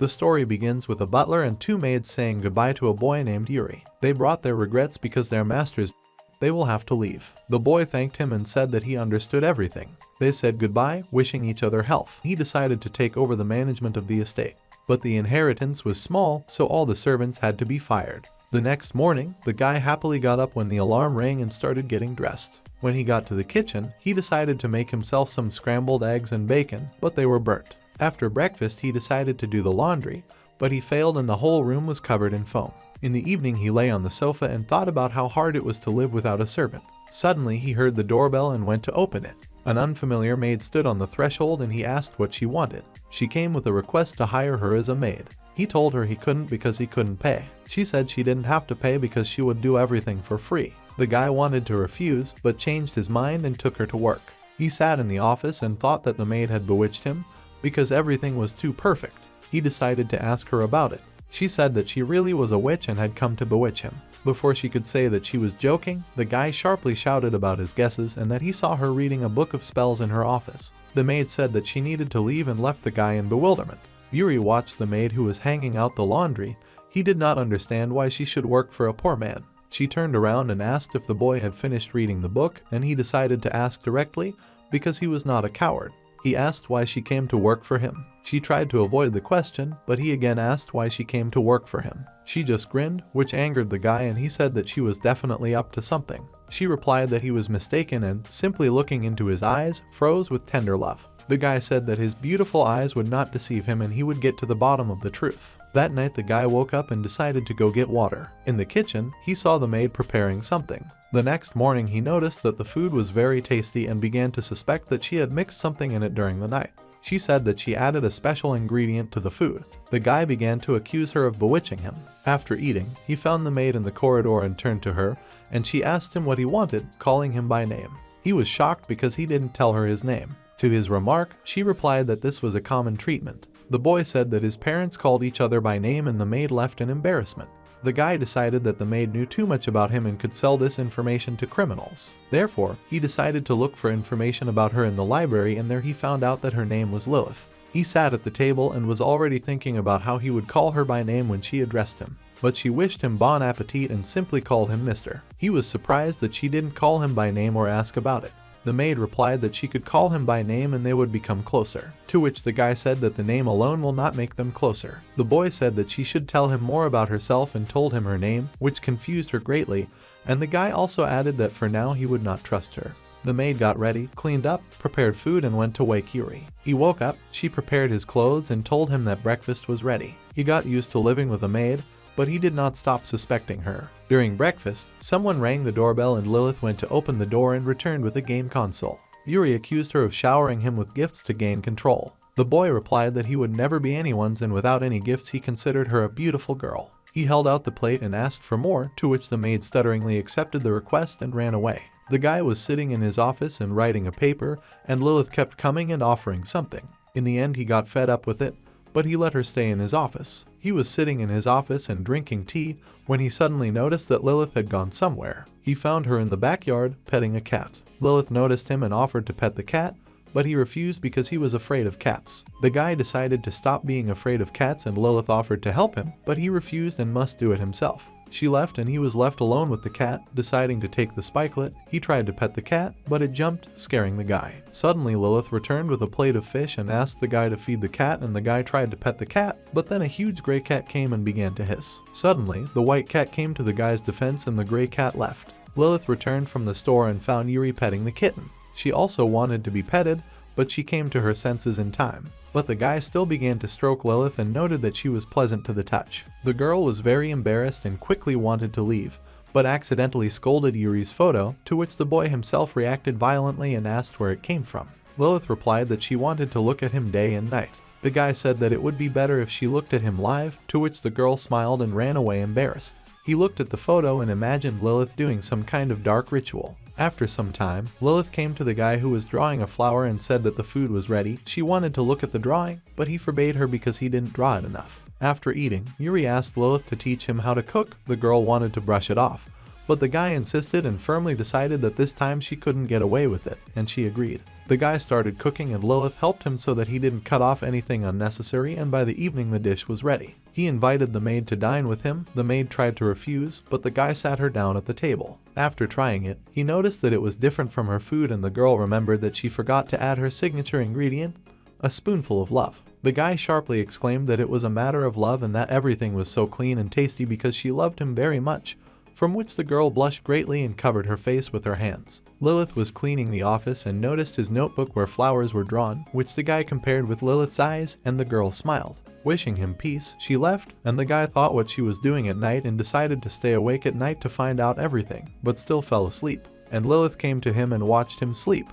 The story begins with a butler and two maids saying goodbye to a boy named Yuri. They brought their regrets because their masters, they will have to leave. The boy thanked him and said that he understood everything. They said goodbye, wishing each other health. He decided to take over the management of the estate. But the inheritance was small, so all the servants had to be fired. The next morning, the guy happily got up when the alarm rang and started getting dressed. When he got to the kitchen, he decided to make himself some scrambled eggs and bacon, but they were burnt. After breakfast, he decided to do the laundry, but he failed and the whole room was covered in foam. In the evening, he lay on the sofa and thought about how hard it was to live without a servant. Suddenly, he heard the doorbell and went to open it. An unfamiliar maid stood on the threshold and he asked what she wanted. She came with a request to hire her as a maid. He told her he couldn't because he couldn't pay. She said she didn't have to pay because she would do everything for free. The guy wanted to refuse, but changed his mind and took her to work. He sat in the office and thought that the maid had bewitched him because everything was too perfect. He decided to ask her about it. She said that she really was a witch and had come to bewitch him. Before she could say that she was joking, the guy sharply shouted about his guesses and that he saw her reading a book of spells in her office. The maid said that she needed to leave and left the guy in bewilderment. Yuri watched the maid who was hanging out the laundry. He did not understand why she should work for a poor man. She turned around and asked if the boy had finished reading the book, and he decided to ask directly because he was not a coward. He asked why she came to work for him. She tried to avoid the question, but he again asked why she came to work for him. She just grinned, which angered the guy, and he said that she was definitely up to something. She replied that he was mistaken and, simply looking into his eyes, froze with tender love. The guy said that his beautiful eyes would not deceive him and he would get to the bottom of the truth. That night the guy woke up and decided to go get water. In the kitchen, he saw the maid preparing something. The next morning he noticed that the food was very tasty and began to suspect that she had mixed something in it during the night. She said that she added a special ingredient to the food. The guy began to accuse her of bewitching him. After eating, he found the maid in the corridor and turned to her, and she asked him what he wanted, calling him by name. He was shocked because he didn't tell her his name. To his remark, she replied that this was a common treatment. The boy said that his parents called each other by name and the maid left in embarrassment. The guy decided that the maid knew too much about him and could sell this information to criminals. Therefore, he decided to look for information about her in the library, and there he found out that her name was Lilith. He sat at the table and was already thinking about how he would call her by name when she addressed him. But she wished him bon appetit and simply called him Mr. He was surprised that she didn't call him by name or ask about it. The maid replied that she could call him by name and they would become closer, to which the guy said that the name alone will not make them closer. The boy said that she should tell him more about herself and told him her name, which confused her greatly, and the guy also added that for now he would not trust her. The maid got ready, cleaned up, prepared food and went to wake Yuri. He woke up, she prepared his clothes and told him that breakfast was ready. He got used to living with a maid, but he did not stop suspecting her. During breakfast, someone rang the doorbell and Lilith went to open the door and returned with a game console. Yuri accused her of showering him with gifts to gain control. The boy replied that he would never be anyone's, and without any gifts he considered her a beautiful girl. He held out the plate and asked for more, to which the maid stutteringly accepted the request and ran away. The guy was sitting in his office and writing a paper, and Lilith kept coming and offering something. In the end he got fed up with it, but he let her stay in his office. He was sitting in his office and drinking tea when he suddenly noticed that Lilith had gone somewhere. He found her in the backyard, petting a cat. Lilith noticed him and offered to pet the cat, but he refused because he was afraid of cats. The guy decided to stop being afraid of cats and Lilith offered to help him, but he refused and must do it himself. She left and he was left alone with the cat, deciding to take the spikelet. He tried to pet the cat, but it jumped, scaring the guy. Suddenly Lilith returned with a plate of fish and asked the guy to feed the cat, and the guy tried to pet the cat, but then a huge gray cat came and began to hiss. Suddenly, the white cat came to the guy's defense and the gray cat left. Lilith returned from the store and found Yuri petting the kitten. She also wanted to be petted, but she came to her senses in time. But the guy still began to stroke Lilith and noted that she was pleasant to the touch. The girl was very embarrassed and quickly wanted to leave, but accidentally scolded Yuri's photo, to which the boy himself reacted violently and asked where it came from. Lilith replied that she wanted to look at him day and night. The guy said that it would be better if she looked at him live, to which the girl smiled and ran away embarrassed. He looked at the photo and imagined Lilith doing some kind of dark ritual. After some time, Lilith came to the guy who was drawing a flower and said that the food was ready. She wanted to look at the drawing, but he forbade her because he didn't draw it enough. After eating, Yuri asked Lilith to teach him how to cook. The girl wanted to brush it off, but the guy insisted and firmly decided that this time she couldn't get away with it, and she agreed. The guy started cooking and Lilith helped him so that he didn't cut off anything unnecessary, and by the evening the dish was ready. He invited the maid to dine with him. The maid tried to refuse, but the guy sat her down at the table. After trying it, he noticed that it was different from her food, and the girl remembered that she forgot to add her signature ingredient, a spoonful of love. The guy sharply exclaimed that it was a matter of love and that everything was so clean and tasty because she loved him very much, from which the girl blushed greatly and covered her face with her hands. Lilith was cleaning the office and noticed his notebook where flowers were drawn, which the guy compared with Lilith's eyes, and the girl smiled. Wishing him peace, she left, and the guy thought what she was doing at night and decided to stay awake at night to find out everything, but still fell asleep. And Lilith came to him and watched him sleep.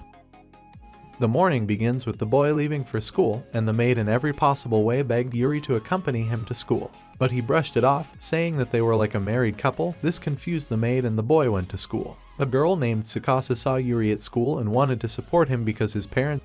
The morning begins with the boy leaving for school, and the maid in every possible way begged Yuri to accompany him to school. But he brushed it off, saying that they were like a married couple. This confused the maid and the boy went to school. A girl named Tsukasa saw Yuri at school and wanted to support him because his parents,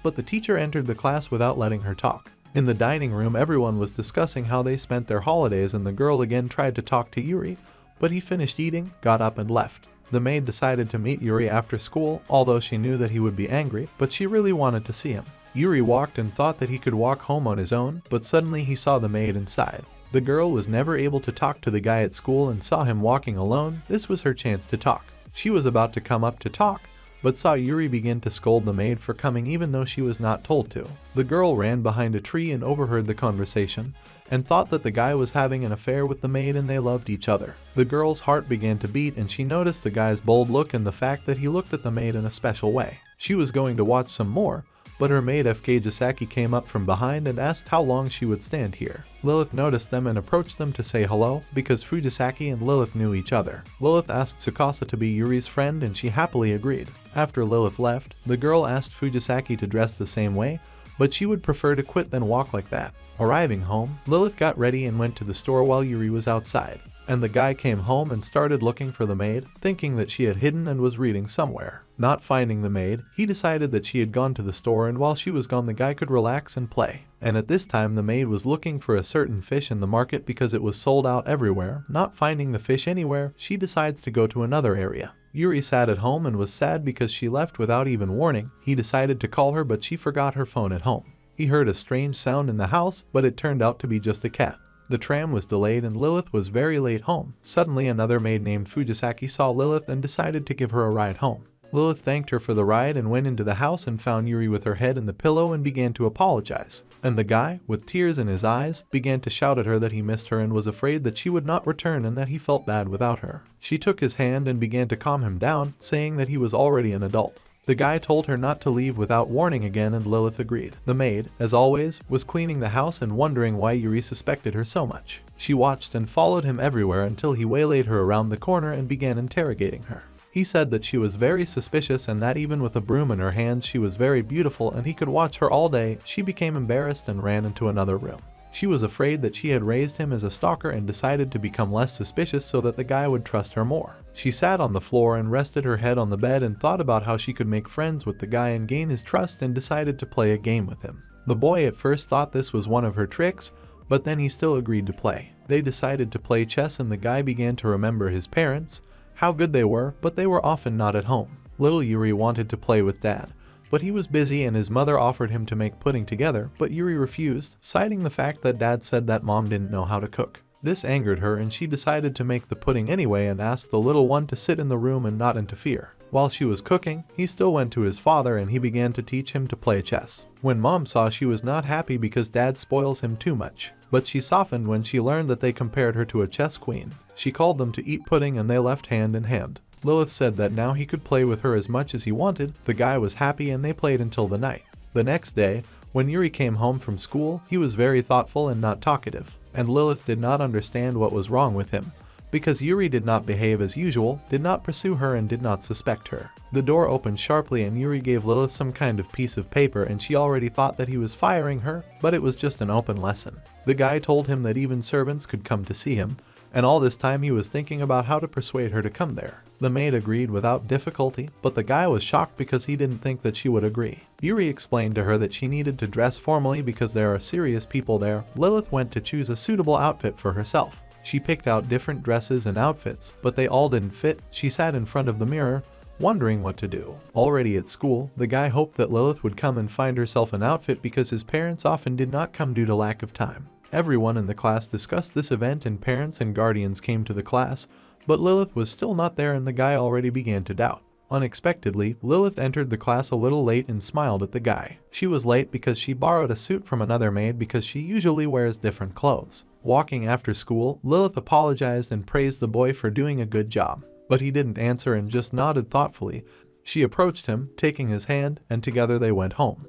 but the teacher entered the class without letting her talk. In the dining room, everyone was discussing how they spent their holidays, and the girl again tried to talk to Yuri, but he finished eating, got up and left. The maid decided to meet Yuri after school, although she knew that he would be angry, but she really wanted to see him. Yuri walked and thought that he could walk home on his own, but suddenly he saw the maid inside. The girl was never able to talk to the guy at school and saw him walking alone. This was her chance to talk. She was about to come up to talk, but saw Yuri begin to scold the maid for coming even though she was not told to. The girl ran behind a tree and overheard the conversation, and thought that the guy was having an affair with the maid and they loved each other. The girl's heart began to beat and she noticed the guy's bold look and the fact that he looked at the maid in a special way. She was going to watch some more, but her maid Fukajisaki came up from behind and asked how long she would stand here. Lilith noticed them and approached them to say hello, because Fujisaki and Lilith knew each other. Lilith asked Tsukasa to be Yuri's friend and she happily agreed. After Lilith left, the girl asked Fujisaki to dress the same way, but she would prefer to quit than walk like that. Arriving home, Lilith got ready and went to the store while Yuri was outside. And the guy came home and started looking for the maid, thinking that she had hidden and was reading somewhere. Not finding the maid, he decided that she had gone to the store, and while she was gone the guy could relax and play. And at this time the maid was looking for a certain fish in the market because it was sold out everywhere. Not finding the fish anywhere, she decides to go to another area. Yuri sat at home and was sad because she left without even warning. He decided to call her, but she forgot her phone at home. He heard a strange sound in the house, but it turned out to be just a cat. The tram was delayed and Lilith was very late home. Suddenly another maid named Fujisaki saw Lilith and decided to give her a ride home. Lilith thanked her for the ride and went into the house and found Yuri with her head in the pillow and began to apologize. And the guy, with tears in his eyes, began to shout at her that he missed her and was afraid that she would not return and that he felt bad without her. She took his hand and began to calm him down, saying that he was already an adult. The guy told her not to leave without warning again and Lilith agreed. The maid, as always, was cleaning the house and wondering why Yuri suspected her so much. She watched and followed him everywhere until he waylaid her around the corner and began interrogating her. He said that she was very suspicious and that even with a broom in her hands she was very beautiful and he could watch her all day. She became embarrassed and ran into another room. She was afraid that she had raised him as a stalker and decided to become less suspicious so that the guy would trust her more. She sat on the floor and rested her head on the bed and thought about how she could make friends with the guy and gain his trust and decided to play a game with him. The boy at first thought this was one of her tricks, but then he still agreed to play. They decided to play chess and the guy began to remember his parents, how good they were, but they were often not at home. Little Yuri wanted to play with dad, but he was busy and his mother offered him to make pudding together, but Yuri refused, citing the fact that dad said that mom didn't know how to cook. This angered her and she decided to make the pudding anyway and asked the little one to sit in the room and not interfere. While she was cooking, he still went to his father and he began to teach him to play chess. When mom saw, she was not happy because dad spoils him too much, but she softened when she learned that they compared her to a chess queen. She called them to eat pudding and they left hand in hand. Lilith said that now he could play with her as much as he wanted. The guy was happy and they played until the night. The next day, when Yuri came home from school, he was very thoughtful and not talkative, and Lilith did not understand what was wrong with him, because Yuri did not behave as usual, did not pursue her and did not suspect her. The door opened sharply and Yuri gave Lilith some kind of piece of paper and she already thought that he was firing her, but it was just an open lesson. The guy told him that even servants could come to see him, and all this time he was thinking about how to persuade her to come there. The maid agreed without difficulty, but the guy was shocked because he didn't think that she would agree. Yuri explained to her that she needed to dress formally because there are serious people there. Lilith went to choose a suitable outfit for herself. She picked out different dresses and outfits, but they all didn't fit. She sat in front of the mirror, wondering what to do. Already at school, the guy hoped that Lilith would come and find herself an outfit because his parents often did not come due to lack of time. Everyone in the class discussed this event and parents and guardians came to the class, but Lilith was still not there and the guy already began to doubt. Unexpectedly, Lilith entered the class a little late and smiled at the guy. She was late because she borrowed a suit from another maid because she usually wears different clothes. Walking after school, Lilith apologized and praised the boy for doing a good job, but he didn't answer and just nodded thoughtfully. She approached him, taking his hand, and together they went home.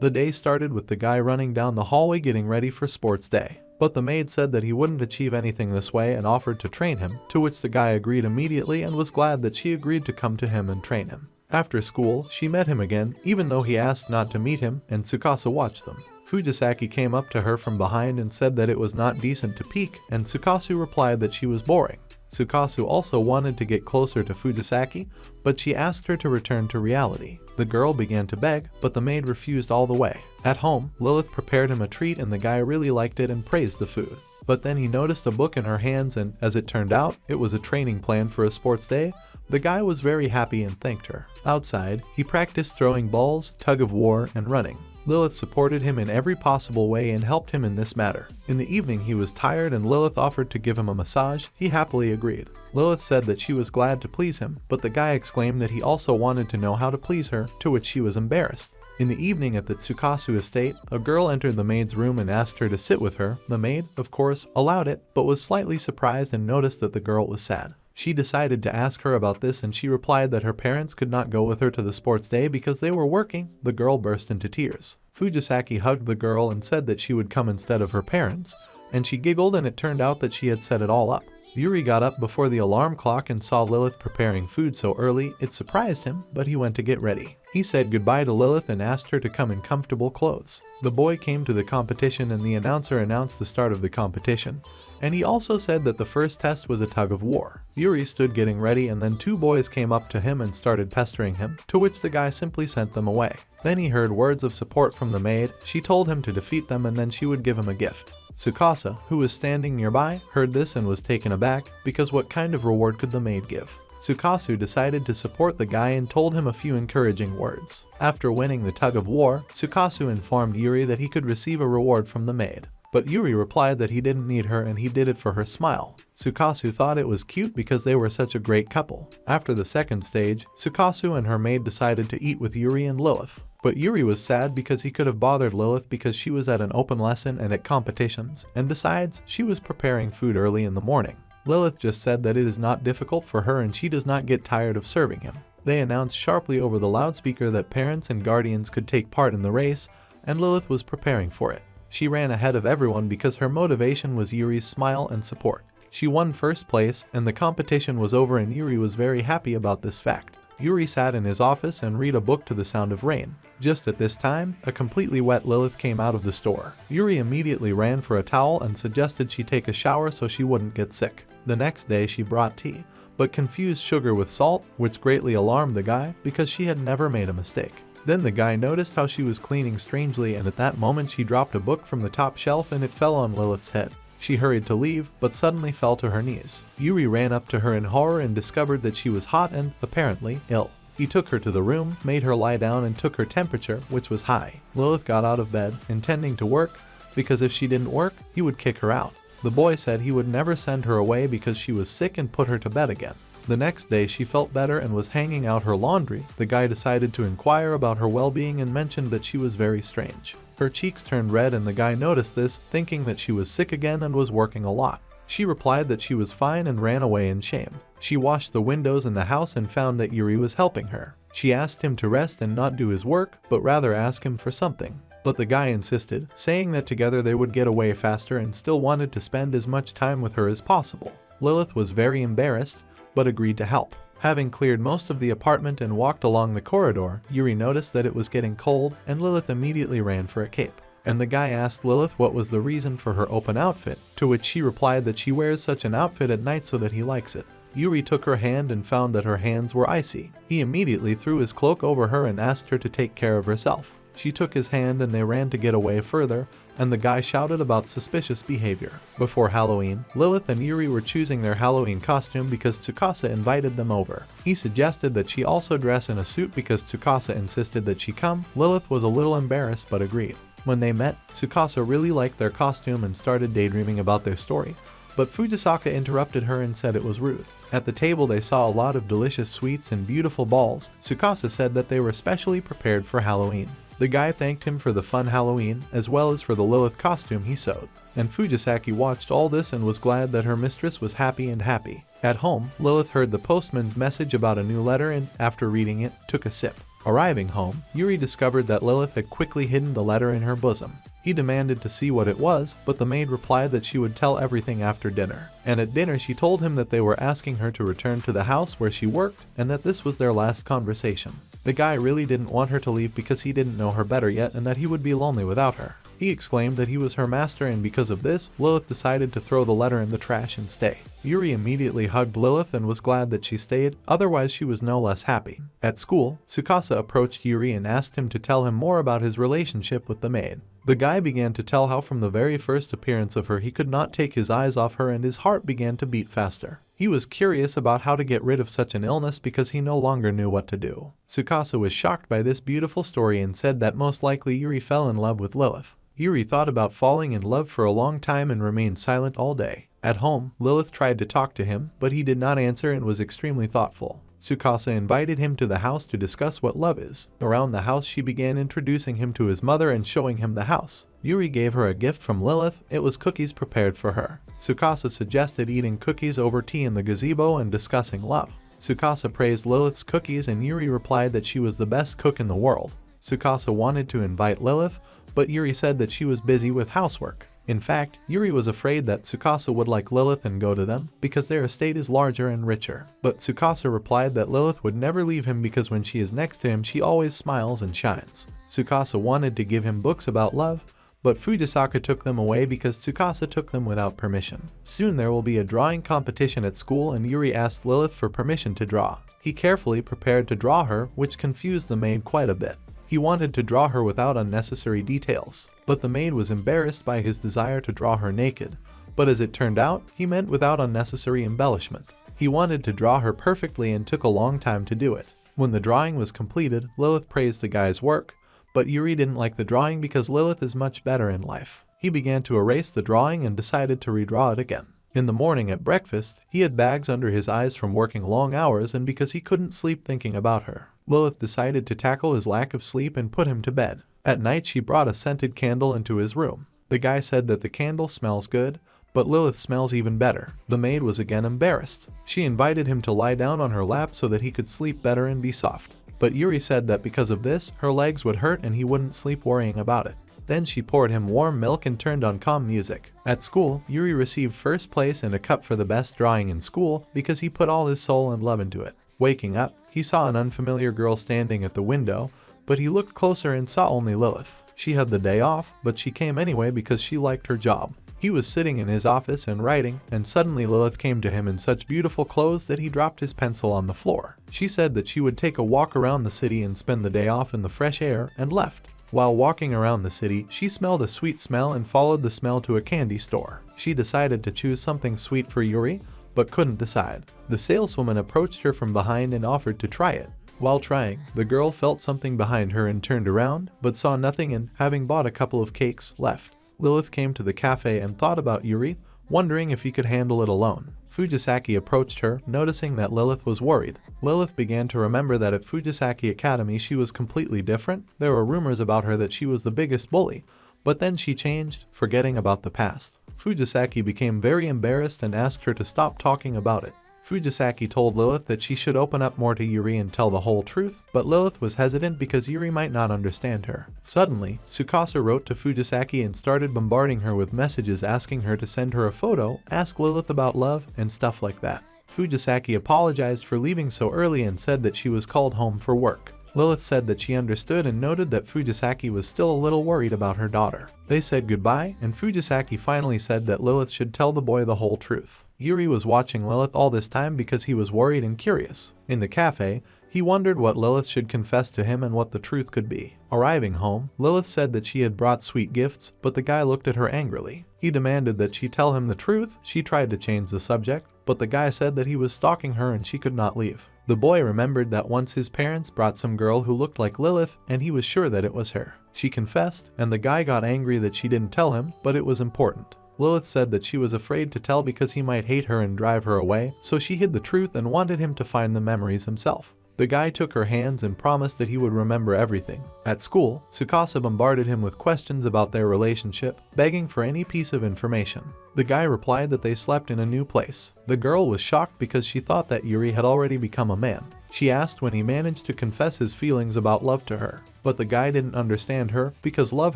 The day started with the guy running down the hallway getting ready for sports day. But the maid said that he wouldn't achieve anything this way and offered to train him, to which the guy agreed immediately and was glad that she agreed to come to him and train him. After school, she met him again, even though he asked not to meet him, and Tsukasa watched them. Fujisaki came up to her from behind and said that it was not decent to peek, and Tsukasu replied that she was boring. Tsukasu also wanted to get closer to Fujisaki, but she asked her to return to reality. The girl began to beg, but the maid refused all the way. At home, Lilith prepared him a treat and the guy really liked it and praised the food. But then he noticed a book in her hands and, as it turned out, it was a training plan for a sports day. The guy was very happy and thanked her. Outside, he practiced throwing balls, tug of war, and running. Lilith supported him in every possible way and helped him in this matter. In the evening he was tired and Lilith offered to give him a massage. He happily agreed. Lilith said that she was glad to please him, but the guy exclaimed that he also wanted to know how to please her, to which she was embarrassed. In the evening at the Tsukasu estate, a girl entered the maid's room and asked her to sit with her. The maid, of course, allowed it, but was slightly surprised and noticed that the girl was sad. She decided to ask her about this and she replied that her parents could not go with her to the sports day because they were working. The girl burst into tears. Fujisaki hugged the girl and said that she would come instead of her parents, and she giggled and it turned out that she had set it all up. Yuri got up before the alarm clock and saw Lilith preparing food so early. It surprised him, but he went to get ready. He said goodbye to Lilith and asked her to come in comfortable clothes. The boy came to the competition and the announcer announced the start of the competition. And he also said that the first test was a tug of war. Yuri stood getting ready and then two boys came up to him and started pestering him, to which the guy simply sent them away. Then he heard words of support from the maid. She told him to defeat them and then she would give him a gift. Tsukasa, who was standing nearby, heard this and was taken aback, because what kind of reward could the maid give? Tsukasu decided to support the guy and told him a few encouraging words. After winning the tug of war, Tsukasu informed Yuri that he could receive a reward from the maid. But Yuri replied that he didn't need her and he did it for her smile. Tsukasu thought it was cute because they were such a great couple. After the second stage, Tsukasu and her maid decided to eat with Yuri and Lilith. But Yuri was sad because he could have bothered Lilith because she was at an open lesson and at competitions, and besides, she was preparing food early in the morning. Lilith just said that it is not difficult for her and she does not get tired of serving him. They announced sharply over the loudspeaker that parents and guardians could take part in the race, and Lilith was preparing for it. She ran ahead of everyone because her motivation was Yuri's smile and support. She won first place and the competition was over and Yuri was very happy about this fact. Yuri sat in his office and read a book to the sound of rain. Just at this time, a completely wet Lilith came out of the store. Yuri immediately ran for a towel and suggested she take a shower so she wouldn't get sick. The next day she brought tea, but confused sugar with salt, which greatly alarmed the guy because she had never made a mistake. Then the guy noticed how she was cleaning strangely and at that moment she dropped a book from the top shelf and it fell on Lilith's head. She hurried to leave, but suddenly fell to her knees. Yuri ran up to her in horror and discovered that she was hot and, apparently, ill. He took her to the room, made her lie down and took her temperature, which was high. Lilith got out of bed, intending to work, because if she didn't work, he would kick her out. The boy said he would never send her away because she was sick and put her to bed again. The next day she felt better and was hanging out her laundry. The guy decided to inquire about her well-being and mentioned that she was very strange. Her cheeks turned red and the guy noticed this, thinking that she was sick again and was working a lot. She replied that she was fine and ran away in shame. She washed the windows in the house and found that Yuri was helping her. She asked him to rest and not do his work, but rather ask him for something. But the guy insisted, saying that together they would get away faster and still wanted to spend as much time with her as possible. Lilith was very embarrassed, but agreed to help. Having cleared most of the apartment and walked along the corridor, Yuri noticed that it was getting cold and Lilith immediately ran for a cape. And the guy asked Lilith what was the reason for her open outfit, to which she replied that she wears such an outfit at night so that he likes it. Yuri took her hand and found that her hands were icy. He immediately threw his cloak over her and asked her to take care of herself. She took his hand and they ran to get away further, and the guy shouted about suspicious behavior. Before Halloween, Lilith and Yuri were choosing their Halloween costume because Tsukasa invited them over. He suggested that she also dress in a suit because Tsukasa insisted that she come. Lilith was a little embarrassed but agreed. When they met, Tsukasa really liked their costume and started daydreaming about their story, but Fujisaka interrupted her and said it was rude. At the table they saw a lot of delicious sweets and beautiful balls. Tsukasa said that they were specially prepared for Halloween. The guy thanked him for the fun Halloween as well as for the Lilith costume he sewed, and Fujisaki watched all this and was glad that her mistress was happy and happy. At home, Lilith heard the postman's message about a new letter and, after reading it, took a sip. Arriving home, Yuri discovered that Lilith had quickly hidden the letter in her bosom. He demanded to see what it was, but the maid replied that she would tell everything after dinner. And at dinner she told him that they were asking her to return to the house where she worked and that this was their last conversation. The guy really didn't want her to leave because he didn't know her better yet and that he would be lonely without her. He exclaimed that he was her master, and because of this, Lilith decided to throw the letter in the trash and stay. Yuri immediately hugged Lilith and was glad that she stayed, otherwise she was no less happy. At school, Tsukasa approached Yuri and asked him to tell him more about his relationship with the maid. The guy began to tell how from the very first appearance of her he could not take his eyes off her and his heart began to beat faster. He was curious about how to get rid of such an illness because he no longer knew what to do. Tsukasa was shocked by this beautiful story and said that most likely Yuri fell in love with Lilith. Yuri thought about falling in love for a long time and remained silent all day. At home, Lilith tried to talk to him, but he did not answer and was extremely thoughtful. Tsukasa invited him to the house to discuss what love is. Around the house she began introducing him to his mother and showing him the house. Yuri gave her a gift from Lilith. It was cookies prepared for her. Tsukasa suggested eating cookies over tea in the gazebo and discussing love. Tsukasa praised Lilith's cookies and Yuri replied that she was the best cook in the world. Tsukasa wanted to invite Lilith, but Yuri said that she was busy with housework. In fact, Yuri was afraid that Tsukasa would like Lilith and go to them because their estate is larger and richer. But Tsukasa replied that Lilith would never leave him because when she is next to him she always smiles and shines. Tsukasa wanted to give him books about love, but Fujisaka took them away because Tsukasa took them without permission. Soon there will be a drawing competition at school and Yuri asked Lilith for permission to draw. He carefully prepared to draw her, which confused the maid quite a bit. He wanted to draw her without unnecessary details, but the maid was embarrassed by his desire to draw her naked. But as it turned out, he meant without unnecessary embellishment. He wanted to draw her perfectly and took a long time to do it. When the drawing was completed, Lilith praised the guy's work, but Yuri didn't like the drawing because Lilith is much better in life. He began to erase the drawing and decided to redraw it again. In the morning at breakfast, he had bags under his eyes from working long hours and because he couldn't sleep thinking about her. Lilith decided to tackle his lack of sleep and put him to bed. At night she brought a scented candle into his room. The guy said that the candle smells good, but Lilith smells even better. The maid was again embarrassed. She invited him to lie down on her lap so that he could sleep better and be soft. But Yuri said that because of this, her legs would hurt and he wouldn't sleep worrying about it. Then she poured him warm milk and turned on calm music. At school, Yuri received first place and a cup for the best drawing in school because he put all his soul and love into it. Waking up, he saw an unfamiliar girl standing at the window, but he looked closer and saw only Lilith. She had the day off, but she came anyway because she liked her job. He was sitting in his office and writing, and suddenly Lilith came to him in such beautiful clothes that he dropped his pencil on the floor. She said that she would take a walk around the city and spend the day off in the fresh air, and left. While walking around the city, she smelled a sweet smell and followed the smell to a candy store. She decided to choose something sweet for Yuri, but couldn't decide. The saleswoman approached her from behind and offered to try it. While trying, the girl felt something behind her and turned around, but saw nothing and, having bought a couple of cakes, left. Lilith came to the cafe and thought about Yuri, wondering if he could handle it alone. Fujisaki approached her, noticing that Lilith was worried. Lilith began to remember that at Fujisaki Academy she was completely different. There were rumors about her that she was the biggest bully, but then she changed, forgetting about the past. Fujisaki became very embarrassed and asked her to stop talking about it. Fujisaki told Lilith that she should open up more to Yuri and tell the whole truth, but Lilith was hesitant because Yuri might not understand her. Suddenly, Tsukasa wrote to Fujisaki and started bombarding her with messages asking her to send her a photo, ask Lilith about love, and stuff like that. Fujisaki apologized for leaving so early and said that she was called home for work. Lilith said that she understood and noted that Fujisaki was still a little worried about her daughter. They said goodbye, and Fujisaki finally said that Lilith should tell the boy the whole truth. Yuri was watching Lilith all this time because he was worried and curious. In the cafe, He wondered what Lilith should confess to him and what the truth could be. Arriving home, Lilith said that she had brought sweet gifts, but the guy looked at her angrily. He demanded that she tell him the truth. She tried to change the subject, but the guy said that he was stalking her and she could not leave. The boy remembered that once his parents brought some girl who looked like Lilith and he was sure that it was her. She confessed, and the guy got angry that she didn't tell him, but it was important. Lilith said that she was afraid to tell because he might hate her and drive her away, so she hid the truth and wanted him to find the memories himself. The guy took her hands and promised that he would remember everything. At school, Tsukasa bombarded him with questions about their relationship, begging for any piece of information. The guy replied that they slept in a new place. The girl was shocked because she thought that Yuri had already become a man. She asked when he managed to confess his feelings about love to her. But the guy didn't understand her because love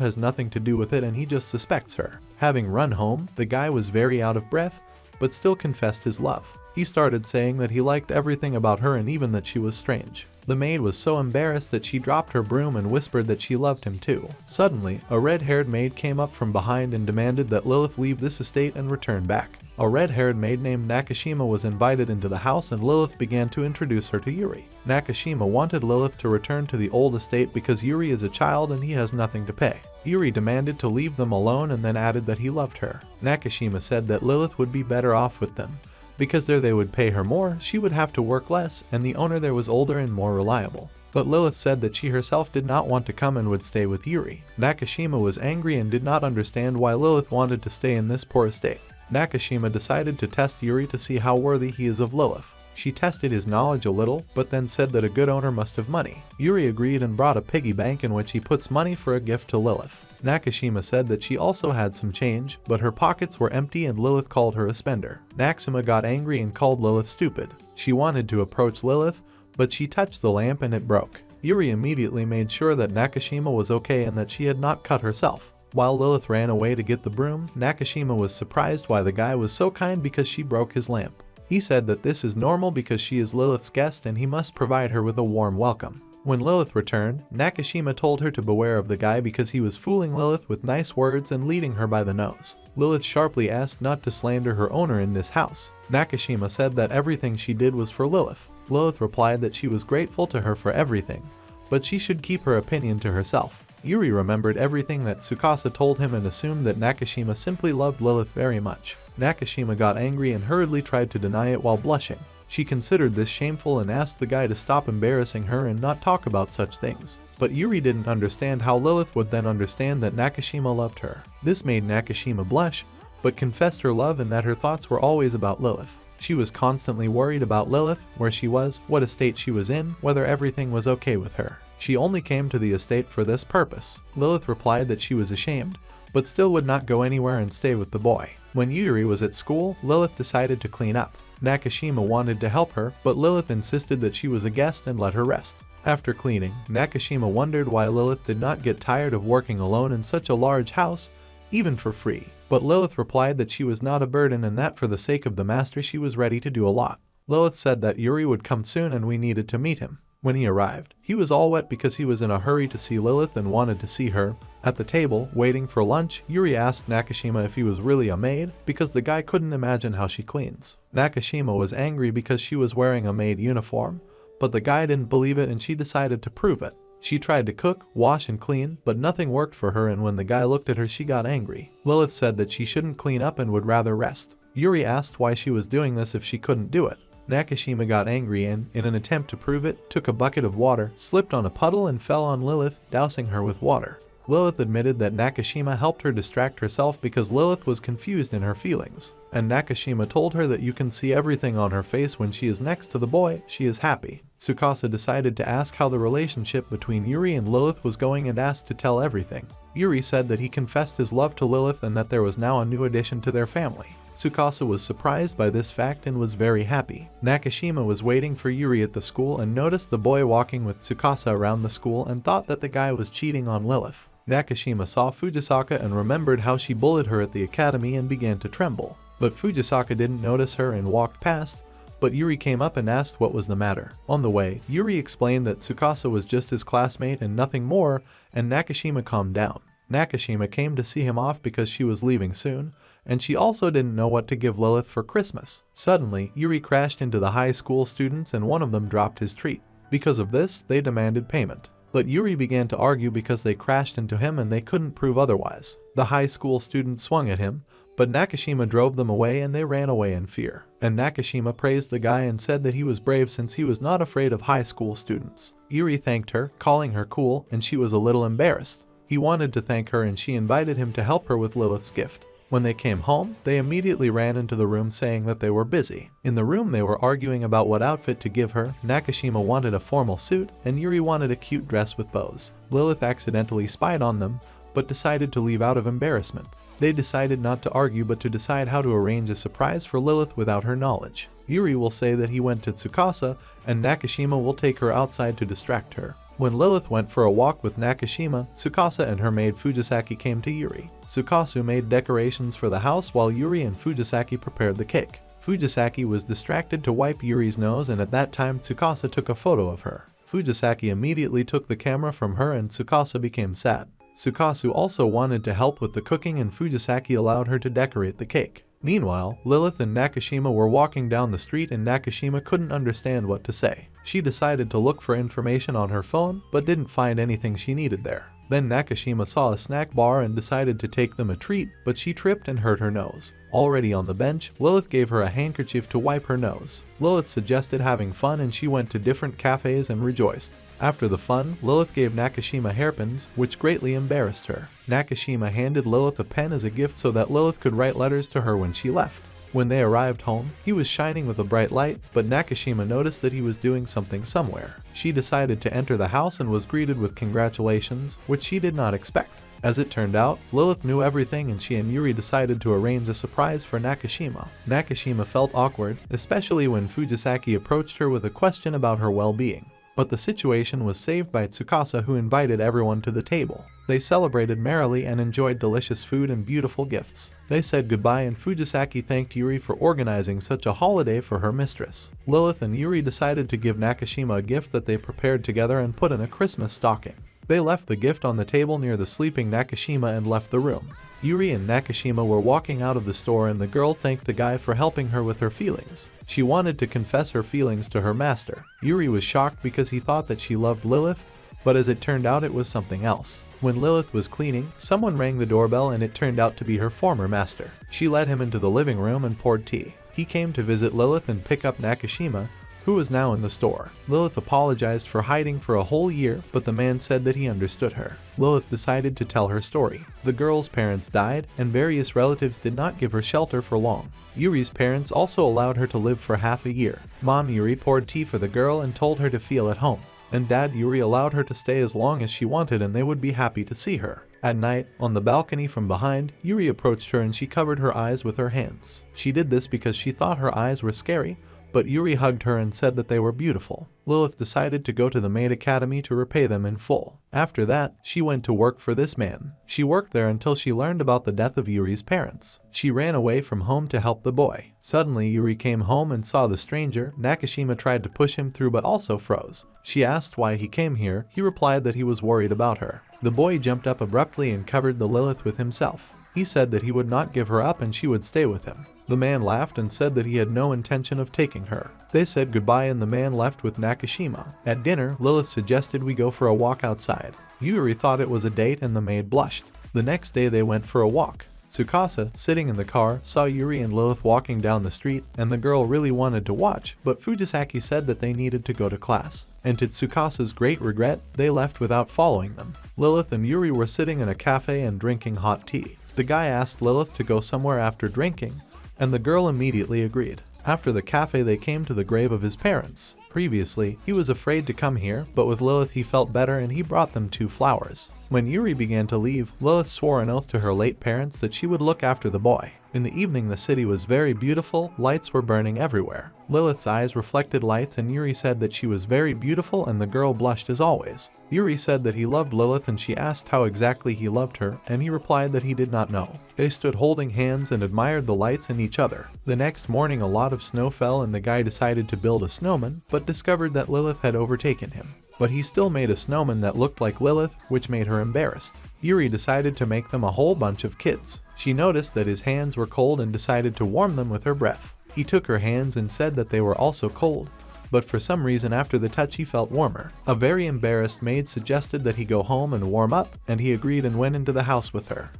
has nothing to do with it and he just suspects her. Having run home, the guy was very out of breath, but still confessed his love. He started saying that he liked everything about her and even that she was strange. The maid was so embarrassed that she dropped her broom and whispered that she loved him too. Suddenly, a red-haired maid came up from behind and demanded that Lilith leave this estate and return back. A red-haired maid named Nakashima was invited into the house and Lilith began to introduce her to Yuri. Nakashima wanted Lilith to return to the old estate because Yuri is a child and he has nothing to pay. Yuri demanded to leave them alone and then added that he loved her. Nakashima said that Lilith would be better off with them, because there they would pay her more, she would have to work less, and the owner there was older and more reliable. But Lilith said that she herself did not want to come and would stay with Yuri. Nakashima was angry and did not understand why Lilith wanted to stay in this poor estate. Nakashima decided to test Yuri to see how worthy he is of Lilith. She tested his knowledge a little, but then said that a good owner must have money. Yuri agreed and brought a piggy bank in which he puts money for a gift to Lilith. Nakashima said that she also had some change, but her pockets were empty and Lilith called her a spender. Nakashima got angry and called Lilith stupid. She wanted to approach Lilith, but she touched the lamp and it broke. Yuri immediately made sure that Nakashima was okay and that she had not cut herself. While Lilith ran away to get the broom, Nakashima was surprised why the guy was so kind because she broke his lamp. He said that this is normal because she is Lilith's guest and he must provide her with a warm welcome. When Lilith returned, Nakashima told her to beware of the guy because he was fooling Lilith with nice words and leading her by the nose. Lilith sharply asked not to slander her owner in this house. Nakashima said that everything she did was for Lilith. Lilith replied that she was grateful to her for everything, but she should keep her opinion to herself. Yuri remembered everything that Tsukasa told him and assumed that Nakashima simply loved Lilith very much. Nakashima got angry and hurriedly tried to deny it while blushing. She considered this shameful and asked the guy to stop embarrassing her and not talk about such things. But Yuri didn't understand how Lilith would then understand that Nakashima loved her. This made Nakashima blush, but confessed her love and that her thoughts were always about Lilith. She was constantly worried about Lilith, where she was, what estate she was in, whether everything was okay with her. She only came to the estate for this purpose. Lilith replied that she was ashamed, but still would not go anywhere and stay with the boy. When Yuri was at school, Lilith decided to clean up. Nakashima wanted to help her, but Lilith insisted that she was a guest and let her rest. After cleaning, Nakashima wondered why Lilith did not get tired of working alone in such a large house, even for free. But Lilith replied that she was not a burden and that for the sake of the master she was ready to do a lot. Lilith said that Yuri would come soon and we needed to meet him. When he arrived, he was all wet because he was in a hurry to see Lilith and wanted to see her. At the table, waiting for lunch, Yuri asked Nakashima if he was really a maid because the guy couldn't imagine how she cleans. Nakashima was angry because she was wearing a maid uniform, but the guy didn't believe it and she decided to prove it. She tried to cook, wash and clean, but nothing worked for her and when the guy looked at her she got angry. Lilith said that she shouldn't clean up and would rather rest. Yuri asked why she was doing this if she couldn't do it. Nakashima got angry and, in an attempt to prove it, took a bucket of water, slipped on a puddle and fell on Lilith, dousing her with water. Lilith admitted that Nakashima helped her distract herself because Lilith was confused in her feelings. And Nakashima told her that you can see everything on her face when she is next to the boy, she is happy. Tsukasa decided to ask how the relationship between Yuri and Lilith was going and asked to tell everything. Yuri said that he confessed his love to Lilith and that there was now a new addition to their family. Tsukasa was surprised by this fact and was very happy. Nakashima was waiting for Yuri at the school and noticed the boy walking with Tsukasa around the school and thought that the guy was cheating on Lilith. Nakashima saw Fujisaka and remembered how she bullied her at the academy and began to tremble. But Fujisaka didn't notice her and walked past, but Yuri came up and asked what was the matter. On the way, Yuri explained that Tsukasa was just his classmate and nothing more, and Nakashima calmed down. Nakashima came to see him off because she was leaving soon, and she also didn't know what to give Lilith for Christmas. Suddenly, Yuri crashed into the high school students and one of them dropped his treat. Because of this, they demanded payment. But Yuri began to argue because they crashed into him and they couldn't prove otherwise. The high school students swung at him, but Nakashima drove them away and they ran away in fear. And Nakashima praised the guy and said that he was brave since he was not afraid of high school students. Yuri thanked her, calling her cool, and she was a little embarrassed. He wanted to thank her and she invited him to help her with Lilith's gift. When they came home, they immediately ran into the room saying that they were busy. In the room they were arguing about what outfit to give her. Nakashima wanted a formal suit and Yuri wanted a cute dress with bows. Lilith accidentally spied on them, but decided to leave out of embarrassment. They decided not to argue but to decide how to arrange a surprise for Lilith without her knowledge. Yuri will say that he went to Tsukasa and Nakashima will take her outside to distract her. When Lilith went for a walk with Nakashima, Tsukasa and her maid Fujisaki came to Yuri. Tsukasu made decorations for the house while Yuri and Fujisaki prepared the cake. Fujisaki was distracted to wipe Yuri's nose and at that time Tsukasa took a photo of her. Fujisaki immediately took the camera from her and Tsukasa became sad. Tsukasu also wanted to help with the cooking and Fujisaki allowed her to decorate the cake. Meanwhile, Lilith and Nakashima were walking down the street and Nakashima couldn't understand what to say. She decided to look for information on her phone, but didn't find anything she needed there. Then Nakashima saw a snack bar and decided to take them a treat, but she tripped and hurt her nose. Already on the bench, Lilith gave her a handkerchief to wipe her nose. Lilith suggested having fun and she went to different cafes and rejoiced. After the fun, Lilith gave Nakashima hairpins, which greatly embarrassed her. Nakashima handed Lilith a pen as a gift so that Lilith could write letters to her when she left. When they arrived home, he was shining with a bright light, but Nakashima noticed that he was doing something somewhere. She decided to enter the house and was greeted with congratulations, which she did not expect. As it turned out, Lilith knew everything and she and Yuri decided to arrange a surprise for Nakashima. Nakashima felt awkward, especially when Fujisaki approached her with a question about her well-being. But the situation was saved by Tsukasa who invited everyone to the table. They celebrated merrily and enjoyed delicious food and beautiful gifts. They said goodbye and Fujisaki thanked Yuri for organizing such a holiday for her mistress. Lilith and Yuri decided to give Nakashima a gift that they prepared together and put in a Christmas stocking. They left the gift on the table near the sleeping Nakashima and left the room. Yuri and Nakashima were walking out of the store and the girl thanked the guy for helping her with her feelings. She wanted to confess her feelings to her master. Yuri was shocked because he thought that she loved Lilith, but as it turned out it was something else. When Lilith was cleaning, someone rang the doorbell and it turned out to be her former master. She led him into the living room and poured tea. He came to visit Lilith and pick up Nakashima, who was now in the store. Lilith apologized for hiding for a whole year, but the man said that he understood her. Lilith decided to tell her story. The girl's parents died, and various relatives did not give her shelter for long. Yuri's parents also allowed her to live for half a year. Mom Yuri poured tea for the girl and told her to feel at home. And Dad Yuri allowed her to stay as long as she wanted and they would be happy to see her. At night, on the balcony from behind, Yuri approached her and she covered her eyes with her hands. She did this because she thought her eyes were scary, but Yuri hugged her and said that they were beautiful. Lilith decided to go to the maid academy to repay them in full. After that, she went to work for this man. She worked there until she learned about the death of Yuri's parents. She ran away from home to help the boy. Suddenly, Yuri came home and saw the stranger. Nakashima tried to push him through but also froze. She asked why he came here. He replied that he was worried about her. The boy jumped up abruptly and covered the Lilith with himself. He said that he would not give her up and she would stay with him. The man laughed and said that he had no intention of taking her. They said goodbye and the man left with Nakashima. At dinner, Lilith suggested we go for a walk outside. Yuri thought it was a date and the maid blushed. The next day they went for a walk. Tsukasa, sitting in the car, saw Yuri and Lilith walking down the street and the girl really wanted to watch, but Fujisaki said that they needed to go to class. And to Tsukasa's great regret, they left without following them. Lilith and Yuri were sitting in a cafe and drinking hot tea. The guy asked Lilith to go somewhere after drinking, and the girl immediately agreed. After the cafe they came to the grave of his parents. Previously, he was afraid to come here, but with Lilith he felt better and he brought them 2 flowers. When Yuri began to leave, Lilith swore an oath to her late parents that she would look after the boy. In the evening the city was very beautiful, lights were burning everywhere. Lilith's eyes reflected lights and Yuri said that she was very beautiful and the girl blushed as always. Yuri said that he loved Lilith and she asked how exactly he loved her and he replied that he did not know. They stood holding hands and admired the lights in each other. The next morning a lot of snow fell and the guy decided to build a snowman but discovered that Lilith had overtaken him. But he still made a snowman that looked like Lilith, which made her embarrassed. Yuri decided to make them a whole bunch of kids. She noticed that his hands were cold and decided to warm them with her breath. He took her hands and said that they were also cold, but for some reason after the touch he felt warmer. A very embarrassed Maid suggested that he go home and warm up, and he agreed and went into the house with her.